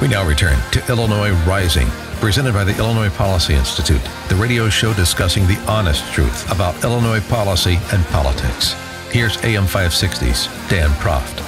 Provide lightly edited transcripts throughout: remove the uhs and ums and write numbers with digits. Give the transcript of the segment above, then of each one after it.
We now return to Illinois Rising, presented by the Illinois Policy Institute, the radio show discussing the honest truth about Illinois policy and politics. Here's AM 560's Dan Proft.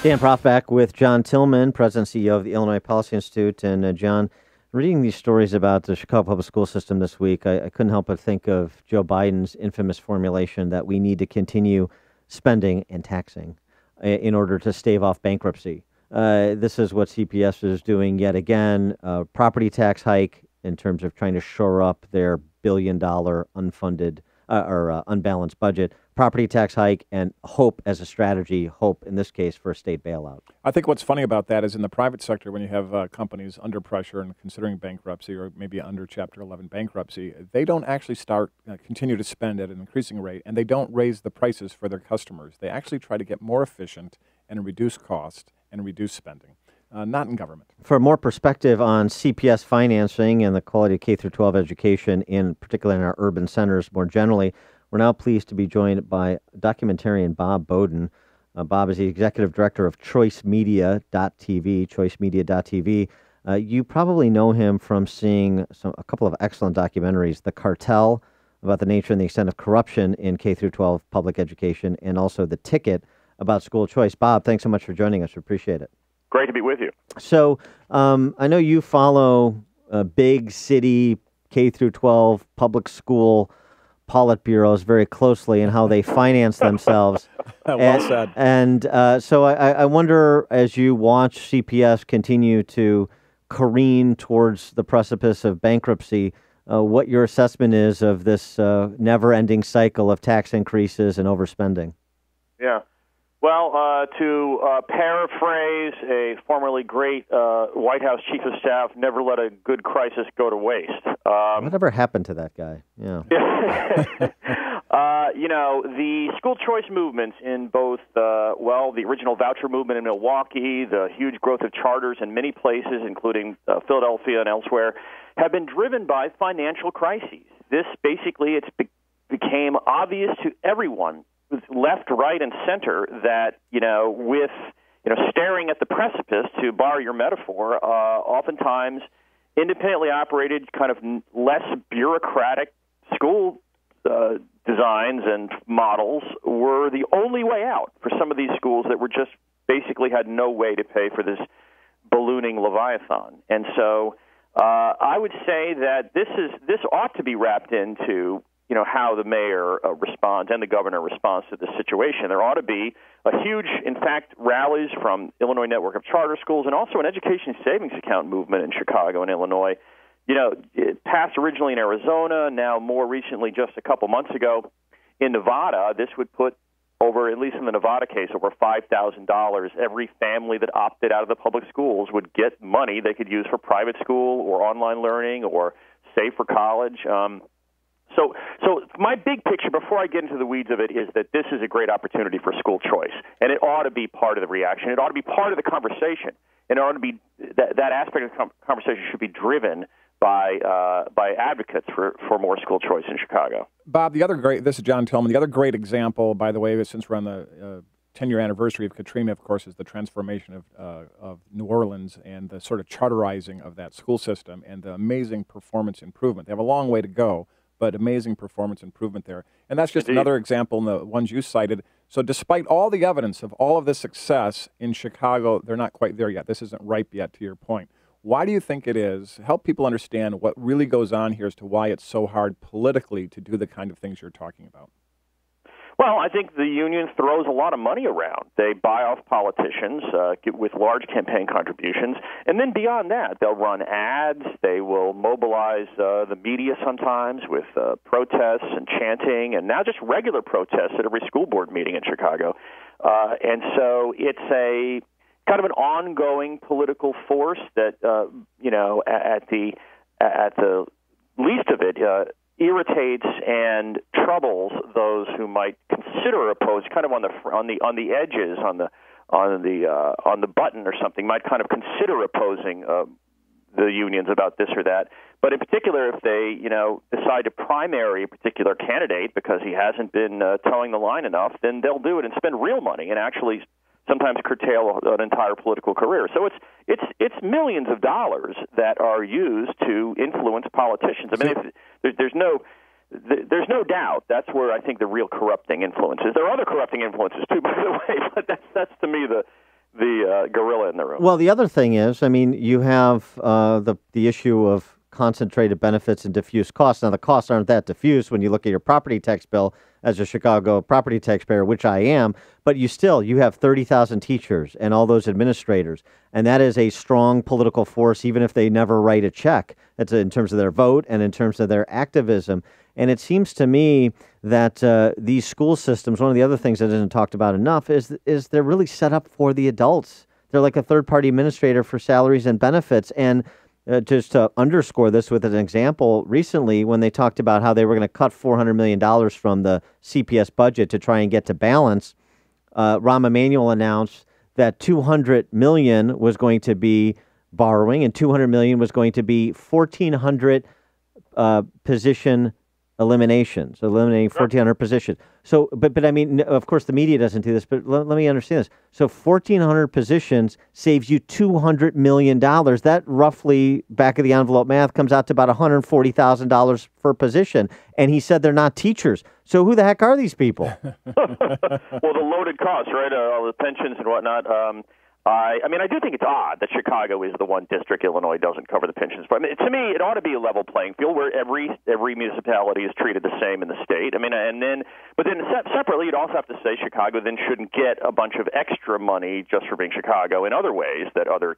Dan Proft back with John Tillman, President and CEO of the Illinois Policy Institute. And John, reading these stories about the Chicago public school system this week, I couldn't help but think of Joe Biden's infamous formulation that we need to continue spending and taxing in order to stave off bankruptcy. This is what CPS is doing yet again, property tax hike in terms of trying to shore up their billion-dollar unfunded or unbalanced budget, property tax hike, and hope as a strategy, hope in this case for a state bailout. I think what's funny about that is in the private sector, when you have companies under pressure and considering bankruptcy or maybe under Chapter 11 bankruptcy, they don't actually continue to spend at an increasing rate, and they don't raise the prices for their customers. They actually try to get more efficient and reduce cost and reduce spending. Not in government. For more perspective on CPS financing and the quality of K-12 education, in particular in our urban centers more generally, we're now pleased to be joined by documentarian Bob Bowden. Bob is the executive director of choicemedia.tv. You probably know him from seeing a couple of excellent documentaries, The Cartel, about the nature and the extent of corruption in K-12 public education, and also The Ticket, about school choice. Bob, thanks so much for joining us. We appreciate it. Great to be with you. So I know you follow big city K-12 public school politburos very closely and how they finance themselves. Well said. And so I wonder, as you watch CPS continue to careen towards the precipice of bankruptcy, what your assessment is of this never-ending cycle of tax increases and overspending. Yeah. Well, to paraphrase a formerly great White House chief of staff, never let a good crisis go to waste. Whatever happened to that guy? Yeah. The school choice movements in both, the original voucher movement in Milwaukee, the huge growth of charters in many places, including Philadelphia and elsewhere, have been driven by financial crises. This basically, became obvious to everyone, left, right, and center, that, with, staring at the precipice, to borrow your metaphor, oftentimes independently operated, kind of less bureaucratic school designs and models were the only way out for some of these schools that were just basically had no way to pay for this ballooning Leviathan. And so I would say that this ought to be wrapped into how the mayor responds and the governor responds to this situation. There ought to be a huge, in fact, rallies from Illinois Network of Charter Schools and also an education savings account movement in Chicago and Illinois. It passed originally in Arizona, now more recently, just a couple months ago, in Nevada. This would put over, at least in the Nevada case, over $5,000. Every family that opted out of the public schools would get money they could use for private school or online learning or save for college. So my big picture, before I get into the weeds of it, is that this is a great opportunity for school choice, and it ought to be part of the reaction. It ought to be part of the conversation, and it ought to be that aspect of the conversation should be driven by advocates for more school choice in Chicago. Bob, this is John Tillman. The other great example, by the way, since we're on the 10-year anniversary of Katrina, of course, is the transformation of New Orleans and the sort of charterizing of that school system and the amazing performance improvement. They have a long way to go, but amazing performance improvement there. And that's just another example in the ones you cited. So despite all the evidence of all of this success in Chicago, they're not quite there yet. This isn't ripe yet, to your point. Why do you think it is? Help people understand what really goes on here as to why it's so hard politically to do the kind of things you're talking about. Well, I think the union throws a lot of money around. They buy off politicians with large campaign contributions. And then beyond that, they'll run ads. They will mobilize the media sometimes with protests and chanting, and now just regular protests at every school board meeting in Chicago. And so it's a kind of an ongoing political force that, at the least of it, irritates and troubles those who might consider opposed, kind of on the edges, on the button or something, might kind of consider opposing the unions about this or that. But in particular, if they decide to primary a particular candidate because he hasn't been towing the line enough, then they'll do it and spend real money and actually sometimes curtail an entire political career. So it's millions of dollars that are used to influence politicians. I mean, there's no doubt that's where I think the real corrupting influence is. There are other corrupting influences too, by the way, but that's to me the gorilla in the room. Well, the other thing is, I mean, you have the issue of concentrated benefits and diffuse costs. Now, the costs aren't that diffuse when you look at your property tax bill as a Chicago property taxpayer, which I am, but you have 30,000 teachers and all those administrators, and that is a strong political force, even if they never write a check. That's in terms of their vote and in terms of their activism. And it seems to me that these school systems, one of the other things that isn't talked about enough is they're really set up for the adults. They're like a third-party administrator for salaries and benefits. And just to underscore this with an example, recently when they talked about how they were going to cut $400 million from the CPS budget to try and get to balance, Rahm Emanuel announced that $200 million was going to be borrowing and $200 million was going to be 1,400 position eliminations, eliminating 1,400 positions. So, but I mean, of course, the media doesn't do this, but let me understand this. So 1,400 positions saves you $200 million. That roughly, back of the envelope math, comes out to about $140,000 per position. And he said they're not teachers. So who the heck are these people? Well, the loaded costs, right? All the pensions and whatnot. I mean, I do think it's odd that Chicago is the one district Illinois doesn't cover the pensions for. I mean, to me, it ought to be a level playing field where every municipality is treated the same in the state. I mean, but then separately, you'd also have to say Chicago then shouldn't get a bunch of extra money just for being Chicago in other ways that other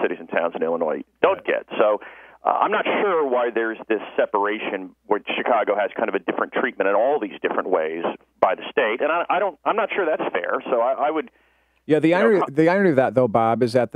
cities and towns in Illinois don't get. So I'm not sure why there's this separation where Chicago has kind of a different treatment in all these different ways by the state, and I'm not sure that's fair. So I would. Yeah, the irony of that, though, Bob, is that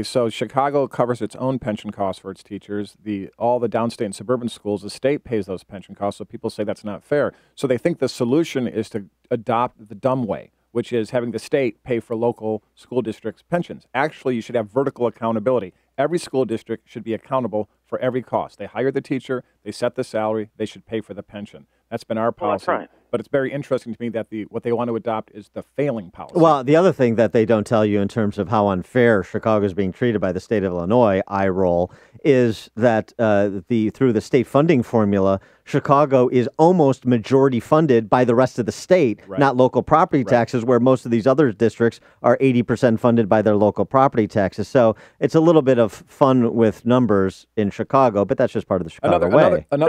so Chicago covers its own pension costs for its teachers. All the downstate and suburban schools, the state pays those pension costs, so people say that's not fair. So they think the solution is to adopt the dumb way, which is having the state pay for local school districts' pensions. Actually, you should have vertical accountability. Every school district should be accountable for every cost. They hire the teacher, they set the salary, they should pay for the pension. That's been our policy. Well, that's right. But it's very interesting to me that what they want to adopt is the failing policy. Well, the other thing that they don't tell you in terms of how unfair Chicago is being treated by the state of Illinois, I roll, is that through the state funding formula, Chicago is almost majority funded by the rest of the state, not local property taxes, where most of these other districts are 80% funded by their local property taxes. So it's a little bit of fun with numbers in Chicago, but that's just part of the Chicago way. No,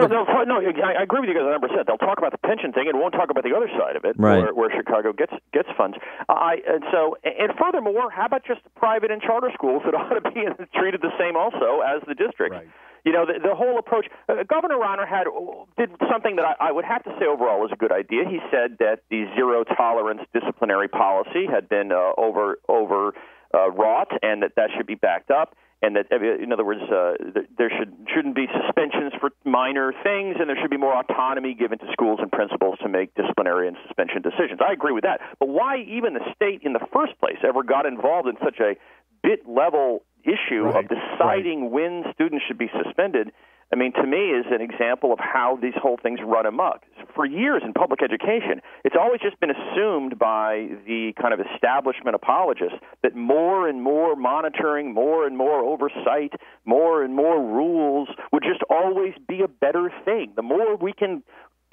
I agree with you guys 100%. They'll talk about the pension thing and won't talk about the other side of it, where Chicago gets funds. And furthermore, how about just private and charter schools that ought to be treated the same also as the district? Right. You know, the whole approach. Governor Rauner did something that I would have to say overall was a good idea. He said that the zero tolerance disciplinary policy had been overwrought, and that should be backed up. And that, in other words, there shouldn't be suspensions for minor things, and there should be more autonomy given to schools and principals to make disciplinary and suspension decisions. I agree with that. But why even the state in the first place ever got involved in such a bit-level issue of deciding when students should be suspended, I mean, to me, is an example of how these whole things run amok. For years in public education, it's always just been assumed by the kind of establishment apologists that more and more monitoring, more and more oversight, more and more rules would just always be a better thing. The more we can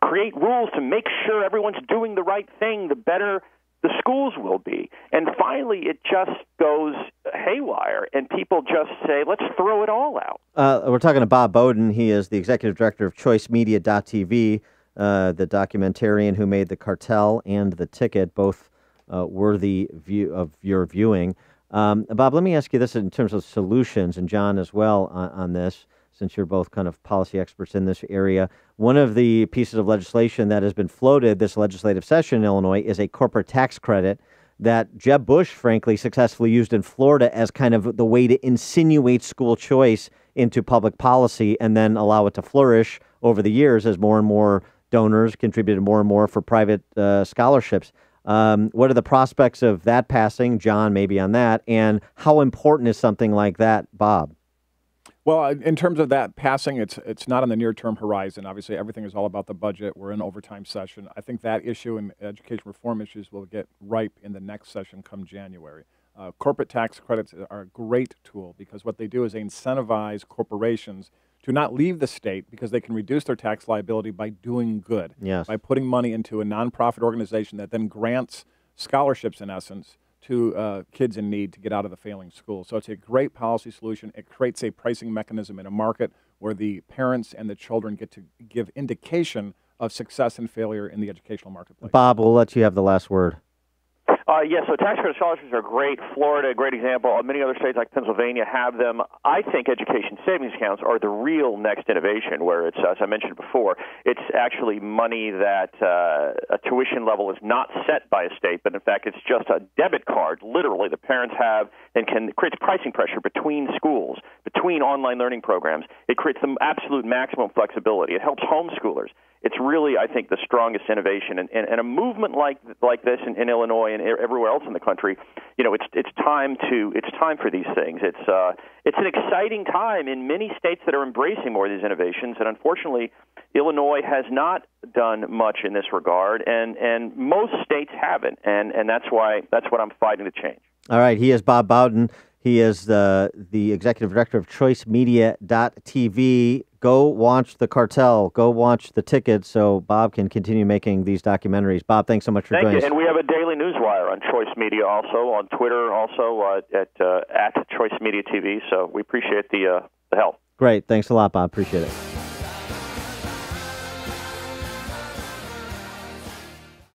create rules to make sure everyone's doing the right thing, the better the schools will be. And finally, it just goes haywire, and people just say, let's throw it all out. We're talking to Bob Bowden. He is the executive director of ChoiceMedia.tv, the documentarian who made The Cartel and The Ticket, both worthy of your viewing. Bob, let me ask you this in terms of solutions, and John as well on this, since you're both kind of policy experts in this area. One of the pieces of legislation that has been floated this legislative session in Illinois is a corporate tax credit that Jeb Bush, frankly, successfully used in Florida as kind of the way to insinuate school choice into public policy and then allow it to flourish over the years as more and more donors contributed more and more for private scholarships. What are the prospects of that passing? John, maybe on that. And how important is something like that, Bob? Well, in terms of that passing, it's not on the near-term horizon. Obviously, everything is all about the budget. We're in overtime session. I think that issue and education reform issues will get ripe in the next session come January. Corporate tax credits are a great tool because what they do is they incentivize corporations to not leave the state because they can reduce their tax liability by doing good, by putting money into a nonprofit organization that then grants scholarships, in essence, to kids in need to get out of the failing school. So it's a great policy solution. It creates a pricing mechanism in a market where the parents and the children get to give indication of success and failure in the educational marketplace. Bob, we'll let you have the last word. So tax credit scholarships are great. Florida, a great example. Many other states like Pennsylvania have them. I think education savings accounts are the real next innovation where it's, as I mentioned before, it's actually money that a tuition level is not set by a state, but in fact it's just a debit card, literally, the parents have and creates pricing pressure between schools, between online learning programs. It creates the absolute maximum flexibility. It helps homeschoolers. It's really, I think, the strongest innovation, and a movement like this in Illinois and everywhere else in the country. It's time for these things. It's an exciting time in many states that are embracing more of these innovations, and unfortunately, Illinois has not done much in this regard, and most states haven't, and that's what I'm fighting to change. All right, he is Bob Bowden. He is the executive director of ChoiceMedia.tv. Go watch The Cartel. Go watch The Ticket so Bob can continue making these documentaries. Bob, thanks so much for joining us. And we have a daily newswire on Choice Media also, on Twitter also, at Choice Media TV. So we appreciate the help. Great. Thanks a lot, Bob. Appreciate it.